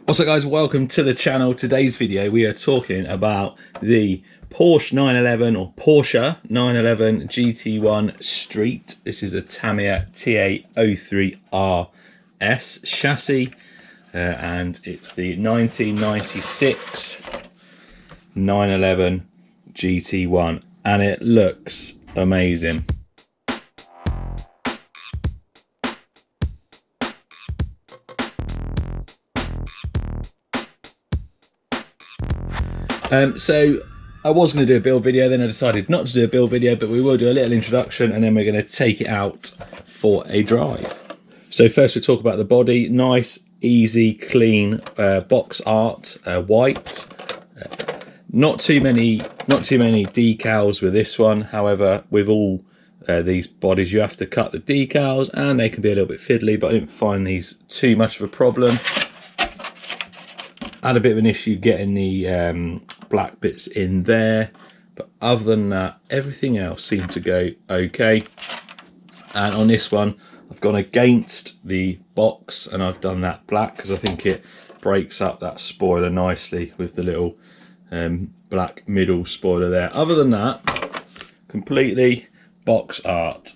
What's up guys, welcome to the channel. Today's video we are talking about the Porsche 911 or Porsche 911 GT1 Street. This is a Tamiya TA03R-S chassis and it's the 1996 911 GT1 and it looks amazing. So I was going to do a build video, then I decided not to do a build video, but we will do a little introduction and then we're going to take it out for a drive. So first we talk about the body. Nice, easy, clean box art, white. Not too many decals with this one. However, with all these bodies you have to cut the decals and they can be a little bit fiddly, but I didn't find these too much of a problem. Had a bit of an issue getting the black bits in there, but other than that everything else seemed to go okay. And on this one I've gone against the box and I've done that black because I think it breaks up that spoiler nicely with the little black middle spoiler there. Other than that, completely box art.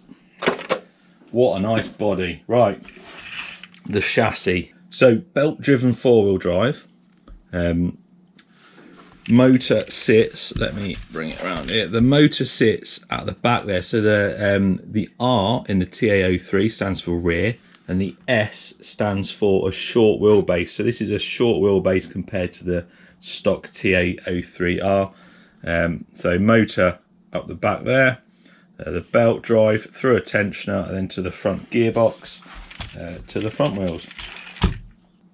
What a nice body. Right, the chassis. So belt driven 4-wheel drive. Motor sits, let me bring it around here, the motor sits at the back there, so the R in the TA03 stands for rear and the S stands for a short wheelbase. So this is a short wheelbase compared to the stock TA03R. So motor up the back there, the belt drive through a tensioner and then to the front gearbox, to the front wheels.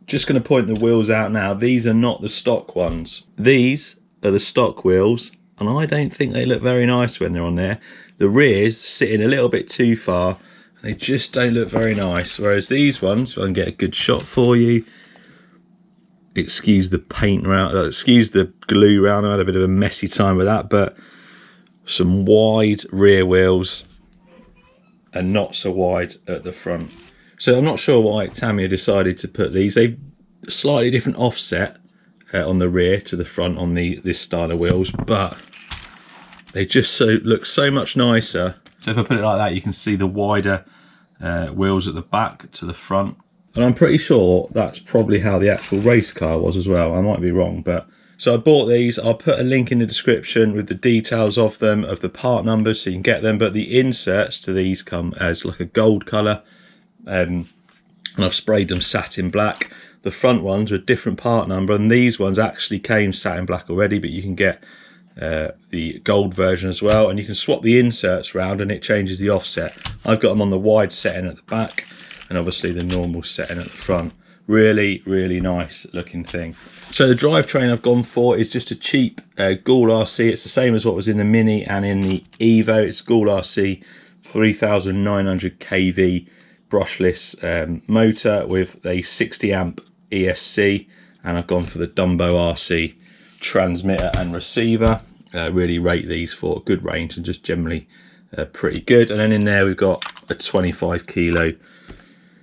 Just going to point the wheels out now. These are not the stock ones. These are the stock wheels, and I don't think they look very nice when they're on there. The rears sitting a little bit too far. They just don't look very nice. Whereas these ones, if I can get a good shot for you, excuse the paint around, excuse the glue around. I had a bit of a messy time with that, but some wide rear wheels and not so wide at the front. So I'm not sure why Tamiya decided to put these. They've slightly different offset on the rear to the front on this style of wheels, but they just look so much nicer. So if I put it like that, you can see the wider wheels at the back to the front. And I'm pretty sure that's probably how the actual race car was as well. I might be wrong, but so I bought these. I'll put a link in the description with the details of them, of the part numbers, so you can get them. But the inserts to these come as like a gold colour. And I've sprayed them satin black. The front ones are a different part number, and these ones actually came satin black already, but you can get the gold version as well, and you can swap the inserts around and it changes the offset. I've got them on the wide setting at the back and obviously the normal setting at the front. Really nice looking thing. So the drivetrain I've gone for is just a cheap Gould RC. It's the same as what was in the Mini and in the Evo. It's Gould RC 3900 kV brushless motor with a 60 amp ESC, and I've gone for the Dumbo RC transmitter and receiver. Really rate these for good range and just generally pretty good. And then in there we've got a 25 kilo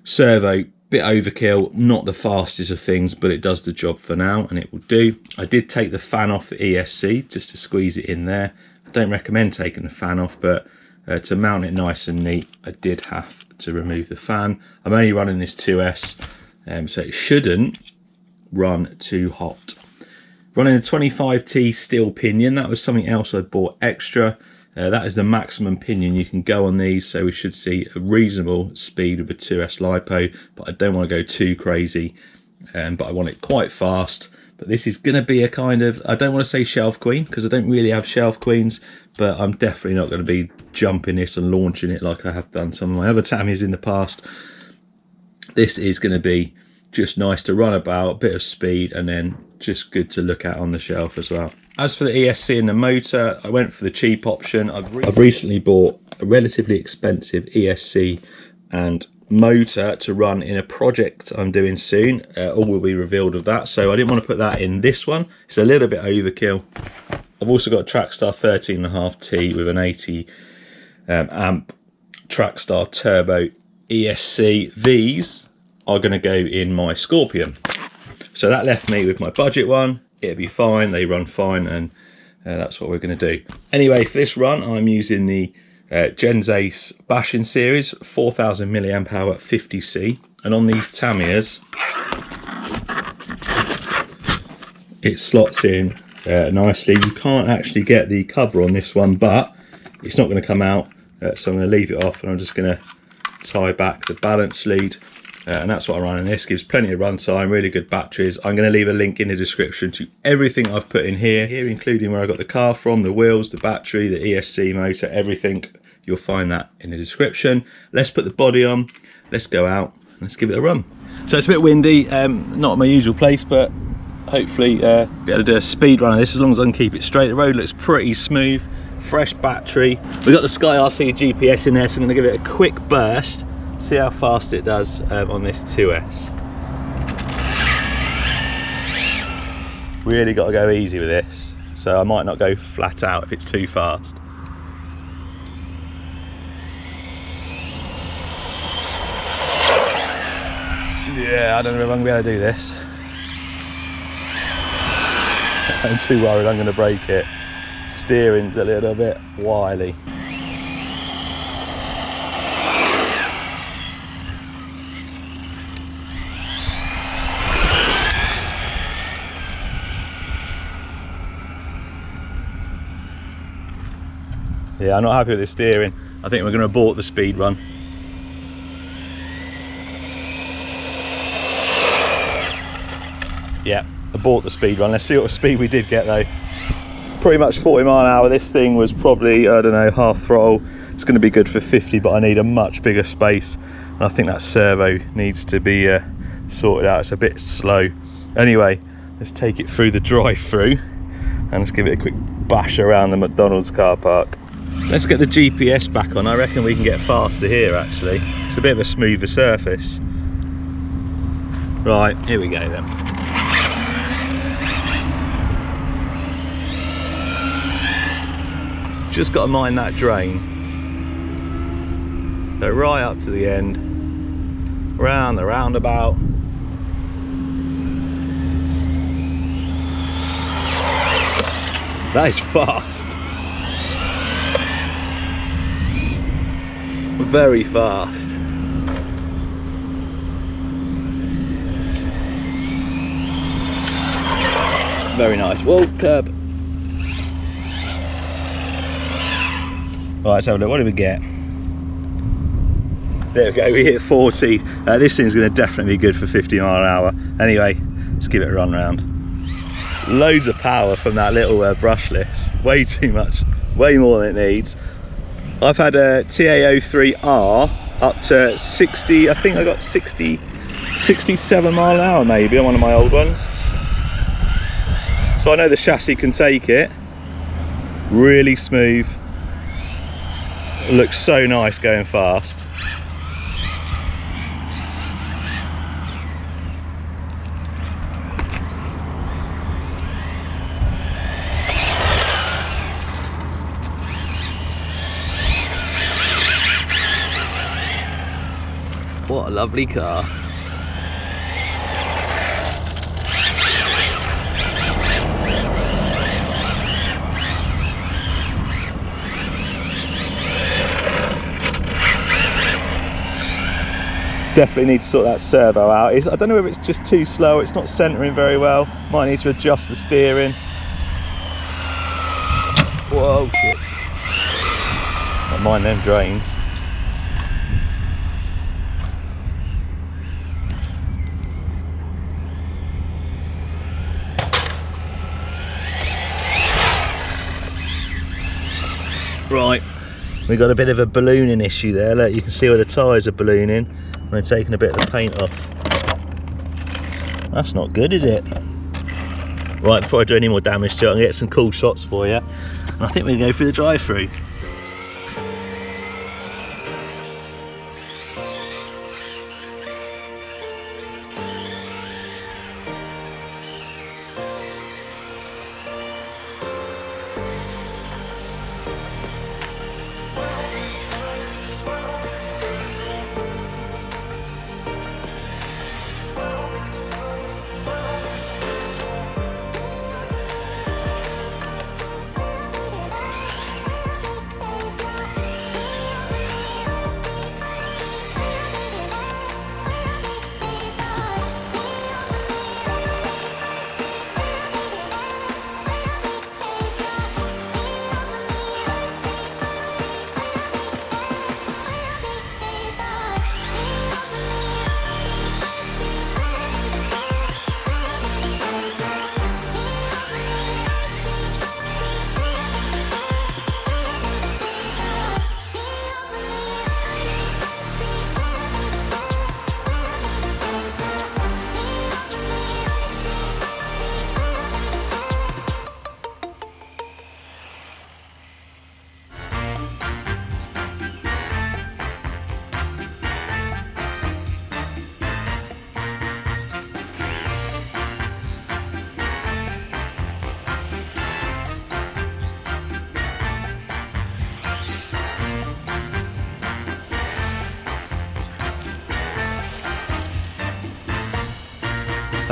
servo. Bit overkill, not the fastest of things, but it does the job for now and it will do. I did take the fan off the ESC just to squeeze it in there. I don't recommend taking the fan off, but to mount it nice and neat I did have to remove the fan. I'm only running this 2S, so it shouldn't run too hot. Running a 25T steel pinion, that was something else I bought extra. That is the maximum pinion you can go on these, so we should see a reasonable speed with a 2S LiPo, but I don't want to go too crazy, but I want it quite fast. But this is going to be a kind of, I don't want to say shelf queen because I don't really have shelf queens, but I'm definitely not going to be jumping this and launching it like I have done some of my other Tamiyas in the past. This is going to be just nice to run about, a bit of speed, and then just good to look at on the shelf as well. As for the ESC and the motor, I went for the cheap option. I've recently bought a relatively expensive ESC and motor to run in a project I'm doing soon. All will be revealed of that, so I didn't want to put that in this one. It's a little bit overkill. I've also got a Trackstar 13.5T with an 80 amp Trackstar Turbo ESC. These are going to go in my Scorpion. So that left me with my budget one. It'll be fine, they run fine, and that's what we're going to do. Anyway, for this run, I'm using the Gens Ace Bashing Series, 4000 milliamp hour 50C. And on these Tamiyas, it slots in nicely. You can't actually get the cover on this one, but it's not going to come out, so I'm going to leave it off, and I'm just going to tie back the balance lead, and that's what I run on this. Gives plenty of run time, really good batteries. I'm going to leave a link in the description to everything I've put in here, including where I got the car from, the wheels, the battery, the ESC motor, everything. You'll find that in the description. Let's put the body on, let's go out, let's give it a run. So it's a bit windy, not my usual place, but hopefully be able to do a speed run of this as long as I can keep it straight. The road looks pretty smooth, fresh battery. We've got the Sky RC GPS in there, so I'm going to give it a quick burst, see how fast it does on this 2S. Really got to go easy with this, so I might not go flat out if it's too fast. Yeah, I don't know if I'm going to be able to do this. I'm too worried I'm going to break it. Steering's a little bit wily. Yeah, I'm not happy with the steering. I think we're going to abort the speed run. Yeah, abort the speed run. Let's see what speed we did get though. Pretty much 40 mile an hour. This thing was probably, I don't know, half throttle. It's going to be good for 50, but I need a much bigger space. And I think that servo needs to be sorted out. It's a bit slow. Anyway, let's take it through the drive-through and let's give it a quick bash around the McDonald's car park. Let's get the GPS back on. I reckon we can get faster here actually. It's a bit of a smoother surface. Right, here we go then. Just got to mind that drain. Go right up to the end, round the roundabout. That is fast. Very fast. Very nice. Whoa, curb. Right, let's have a look. What did we get? There we go, we hit 40. This thing's going to definitely be good for 50 mile an hour. Anyway, let's give it a run round. Loads of power from that little brushless. Way too much, way more than it needs. I've had a TA03R up to 60, I think I got 67 mile an hour maybe on one of my old ones. So I know the chassis can take it. Really smooth. It looks so nice going fast. What a lovely car. Definitely need to sort that servo out. I don't know if it's just too slow, it's not centering very well. Might need to adjust the steering. Whoa, shit. Don't mind them drains. Right, we got a bit of a ballooning issue there. Look, you can see where the tyres are ballooning. We're taking a bit of the paint off. That's not good, is it? Right, before I do any more damage to it, I'm gonna get some cool shots for you. And I think we're gonna go through the drive-through.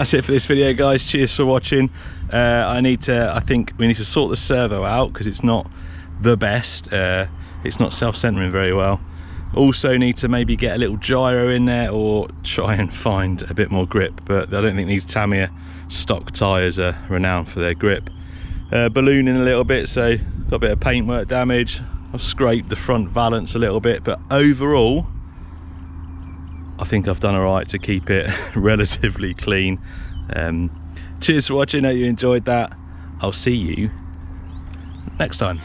that's it for this video, guys. Cheers for watching. I think we need to sort the servo out because it's not the best. It's not self-centering very well. Also need to maybe get a little gyro in there or try and find a bit more grip, but I don't think these Tamiya stock tyres are renowned for their grip. Ballooning a little bit, so got a bit of paintwork damage. I've scraped the front valance a little bit, but overall I think I've done alright to keep it relatively clean. Cheers for watching, hope you enjoyed that. I'll see you next time.